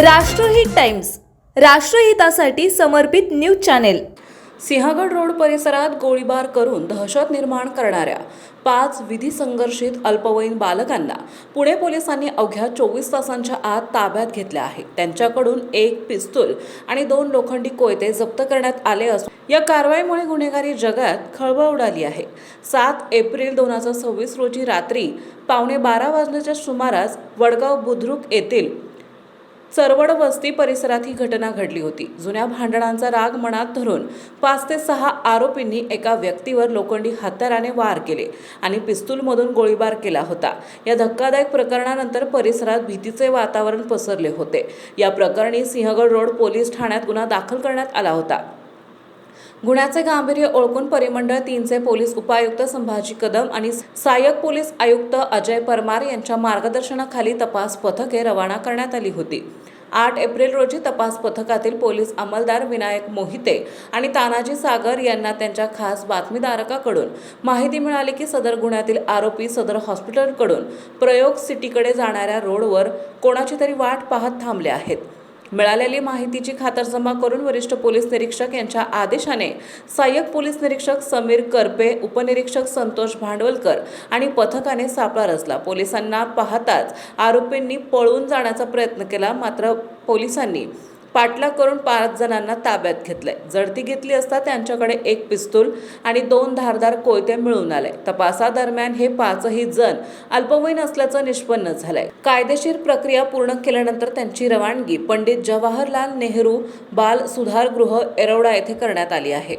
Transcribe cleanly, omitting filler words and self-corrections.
राष्ट्रहित टाइम्स, राष्ट्रहितासाठी समर्पित news channel. Sinhagad road परिसरात गोळीबार करून दहशत निर्माण करणाऱ्या 5 विधी संघर्षित अल्पवयीन बालकांना पुणे पोलिसांनी अवघ्या 24 तासांच्या आत ताब्यात घेतले आहे। त्यांच्याकडून एक पिस्तूल आणि 2 लोखंडी कोयते जप्त करण्यात आले असून या कारवाईमुळे गुन्हेगारी जगात खळबळ उडाली आहे। 7 एप्रिल 2026 रोजी रात्री 11:15 वाजण्याच्या सुमारास वडगाव बुद्रुक येथील चरवड वस्ती परिसरात ही घटना घडली होती। जुन्या भांडणांचा राग मनात धरून 5 ते 6 आरोपींनी एका व्यक्तीवर लोखंडी हत्याराने वार केले आणि पिस्तूलमधून गोळीबार केला होता। या धक्कादायक प्रकरणानंतर परिसरात भीतीचे वातावरण पसरले होते। या प्रकरणी सिंहगड रोड पोलीस ठाण्यात गुन्हा दाखल करण्यात आला होता। गुन्ह्याचे गांभीर्य ओळखून परिमंडळ 3चे पोलीस उपायुक्त संभाजी कदम आणि सहाय्यक पोलीस आयुक्त अजय परमार यांच्या मार्गदर्शनाखाली तपास पथके रवाना करण्यात आली होती। 8 एप्रिल रोजी तपास पथकातील पोलीस अंमलदार विनायक मोहिते आणि तानाजी सागर यांना त्यांच्या खास बातमीदाराकडून माहिती मिळाली की सदर गुन्ह्यातील आरोपी सदर हॉस्पिटलकडून प्रयोग सिटीकडे जाणाऱ्या रोडवर कोणाची तरी वाट पाहत थांबले आहेत। मिळालेली माहितीची खातरजमा करून वरिष्ठ पोलीस निरीक्षक यांच्या आदेशाने सहाय्यक पोलीस निरीक्षक समीर करपे, उपनिरीक्षक संतोष भांडवलकर आणि पथकाने सापळा रचला। पोलिसांना पाहताच आरोपींनी पळून जाण्याचा प्रयत्न केला, मात्र पोलिसांनी पाठलाग करून 5 जणांना ताब्यात घेतले। झडती घेतली असता त्यांच्याकडे एक पिस्तूल आणि 2 धारदार कोयते मिळून आले। तपासादरम्यान हे 5ही जण अल्पवयीन असल्याचं निष्पन्न झालंय। कायदेशीर प्रक्रिया पूर्ण केल्यानंतर त्यांची रवानगी पंडित जवाहरलाल नेहरू बाल सुधारगृह येरवडा येथे करण्यात आली आहे।